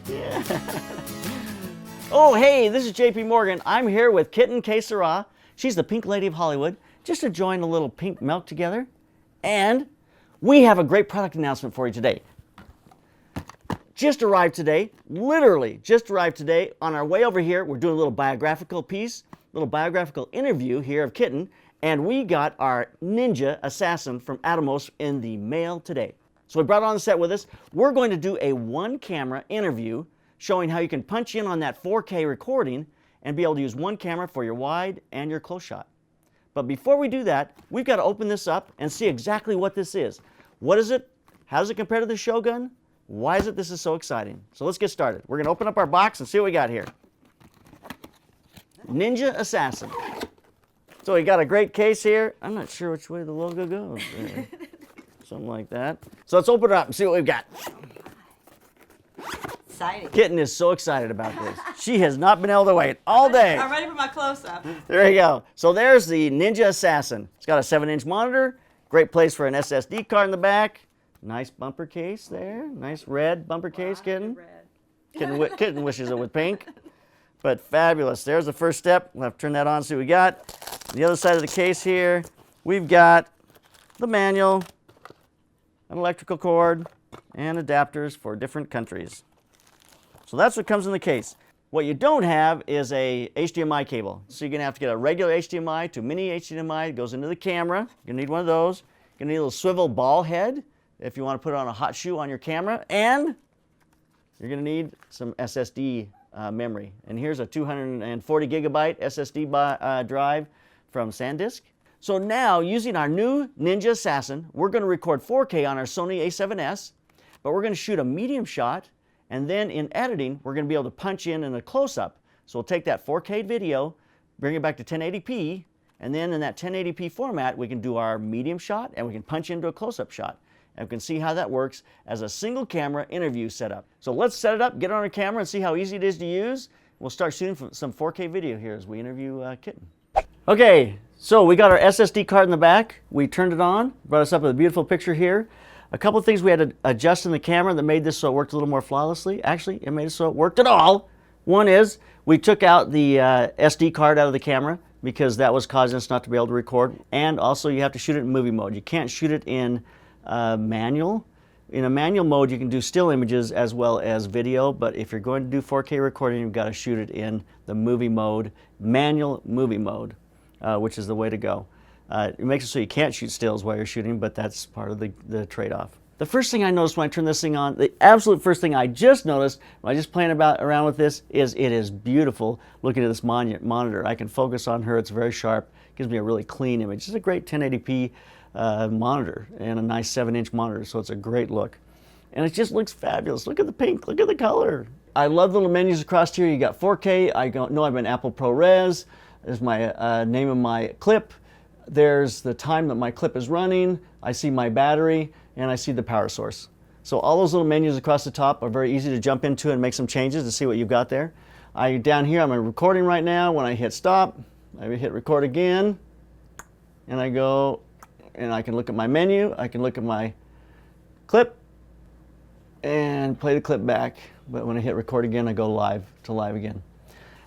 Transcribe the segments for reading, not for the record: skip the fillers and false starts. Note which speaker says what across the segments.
Speaker 1: Yeah. Oh, hey, this is JP Morgan. I'm here with Kitten Que Sera. She's the Pink Lady of Hollywood, just enjoying a little pink milk together. And we have a great product announcement for you today. Just arrived today, literally just arrived today. On our way over here, we're doing a little biographical piece, little biographical interview here of Kitten, and we got our Ninja Assassin from Atomos in the mail today. So we brought it on the set with us. We're going to do a one-camera interview showing how you can punch in on that 4K recording and be able to use one camera for your wide and your close shot. But before we do that, we've got to open this up and see exactly what this is. What is it? How does it compare to the Shogun? Why is it this is so exciting? So let's get started. We're going to open up our box and see what we got here. Ninja Assassin. So we got a great case here. I'm not sure which way the logo goes. Something like that. So let's open it up and see what we've got.
Speaker 2: Exciting.
Speaker 1: Kitten is so excited about this. She has not been able to wait all day.
Speaker 2: I'm ready for my close-up.
Speaker 1: There you go. So there's the Ninja Assassin. It's got a 7-inch monitor. Great place for an SSD card in the back. Nice bumper case there. Nice red bumper case, Kitten.
Speaker 2: Red.
Speaker 1: Kitten wishes it was pink. But fabulous. There's the first step. We'll have to turn that on and see what we got. The other side of the case here, we've got the manual, an electrical cord, and adapters for different countries. So that's what comes in the case. What you don't have is a HDMI cable. So you're going to have to get a regular HDMI to mini HDMI. It goes into the camera. You're going to need one of those. You're going to need a little swivel ball head if you want to put it on a hot shoe on your camera. And you're going to need some SSD memory. And here's a 240 gigabyte SSD drive from SanDisk. So now, using our new Ninja Assassin, we're going to record 4K on our Sony A7S, but we're going to shoot a medium shot, and then in editing, we're going to be able to punch in a close-up. So we'll take that 4K video, bring it back to 1080p, and then in that 1080p format, we can do our medium shot, and we can punch into a close-up shot. And we can see how that works as a single camera interview setup. So let's set it up, get it on our camera, and see how easy it is to use. We'll start shooting some 4K video here as we interview Kitten. Okay, so we got our SSD card in the back. We turned it on, brought us up with a beautiful picture here. A couple of things we had to adjust in the camera that made this so it worked a little more flawlessly. Actually, it made it so it worked at all. One is we took out the SD card out of the camera because that was causing us not to be able to record. And also you have to shoot it in movie mode. You can't shoot it in manual. In a manual mode, you can do still images as well as video, but if you're going to do 4K recording, you've got to shoot it in the movie mode, manual movie mode, which is the way to go. It makes it so you can't shoot stills while you're shooting, but that's part of the trade-off. The first thing I noticed when I turned this thing on, the absolute first thing I just noticed when I just playing around with this is it is beautiful looking at this monitor. I can focus on her, it's very sharp, gives me a really clean image. It's a great 1080p monitor and a nice 7-inch monitor, so it's a great look. And it just looks fabulous. Look at the pink, look at the color. I love the little menus across here. You got 4K, I know I'm in Apple ProRes. There's my name of my clip. There's the time that my clip is running. I see my battery, and I see the power source. So all those little menus across the top are very easy to jump into and make some changes to see what you've got there. Down here, I'm recording right now. When I hit stop, I hit record again, and I go, and I can look at my menu, I can look at my clip, and play the clip back. But when I hit record again, I go live to live again.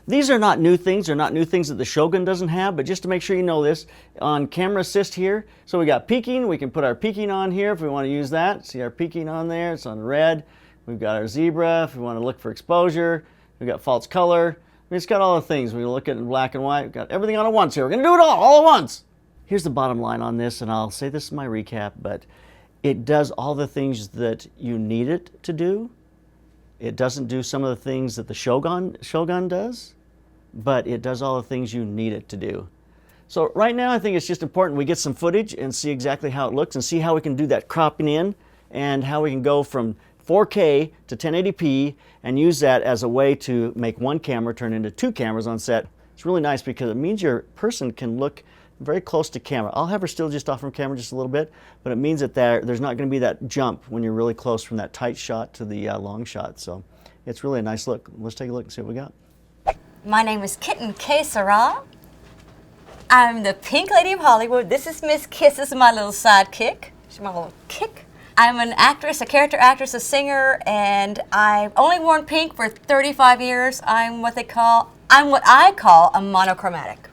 Speaker 1: These are not new things. They're not new things that the Shogun doesn't have, but just to make sure you know this, on camera assist here, so we got peaking. We can put our peaking on here if we want to use that. See our peaking on there, it's on red. We've got our zebra if we want to look for exposure. We've got false color. I mean, it's got all the things. We look at it in black and white. We've got everything on at once here. We're going to do it all at once. Here's the bottom line on this, and I'll say this in my recap, but it does all the things that you need it to do. It doesn't do some of the things that the Shogun does, but it does all the things you need it to do. So right now I think it's just important we get some footage and see exactly how it looks and see how we can do that cropping in and how we can go from 4K to 1080p and use that as a way to make one camera turn into two cameras on set. It's really nice because it means your person can look very close to camera. I'll have her still just off from camera just a little bit, but it means that there's not going to be that jump when you're really close from that tight shot to the long shot. So it's really a nice look. Let's take a look and see what we got.
Speaker 2: My name is Kitten Que Sera. I'm the Pink Lady of Hollywood. This is Miss Kiss. This is my little sidekick. She's my little kick. I'm an actress, a character actress, a singer, and I've only worn pink for 35 years. I'm what I call a monochromatic.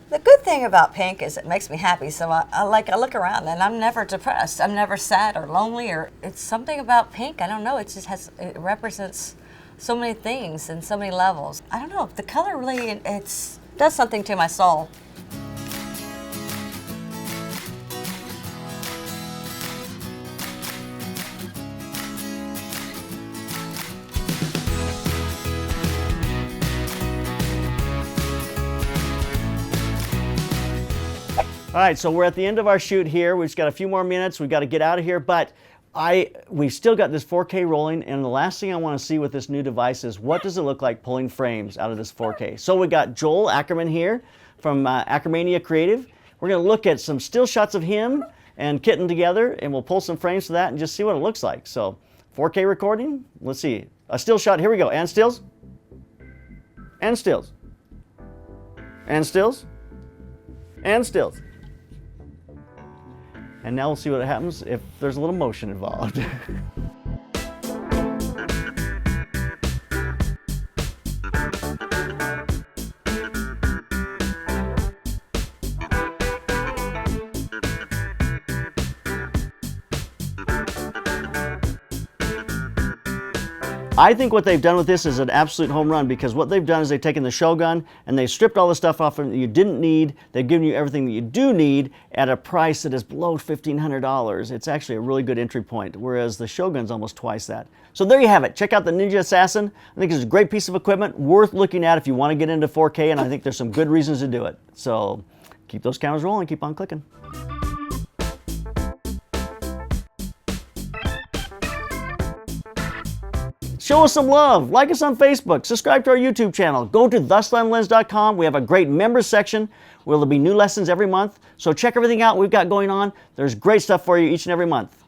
Speaker 2: The good thing about pink is it makes me happy, so I look around and I'm never depressed. I'm never sad or lonely, or it's something about pink. I don't know. It represents so many things and so many levels. I don't know. The color really does something to my soul.
Speaker 1: All right, so we're at the end of our shoot here. We've just got a few more minutes. We've got to get out of here, but we've still got this 4K rolling, and the last thing I want to see with this new device is what does it look like pulling frames out of this 4K. So we got Joel Ackerman here from Ackermania Creative. We're going to look at some still shots of him and Kitten together, and we'll pull some frames for that and just see what it looks like. So 4K recording, let's see. A still shot, here we go. And stills. And stills. And stills. And stills. And now we'll see what happens if there's a little motion involved. I think what they've done with this is an absolute home run, because what they've done is they've taken the Shogun and they've stripped all the stuff off that you didn't need. They've given you everything that you do need at a price that is below $1,500. It's actually a really good entry point, whereas the Shogun's almost twice that. So there you have it. Check out the Ninja Assassin. I think it's a great piece of equipment, worth looking at if you want to get into 4K, and I think there's some good reasons to do it. So keep those cameras rolling, keep on clicking. Show us some love. Like us on Facebook. Subscribe to our YouTube channel. Go to theslantlens.com. We have a great members section where there'll be new lessons every month. So check everything out we've got going on. There's great stuff for you each and every month.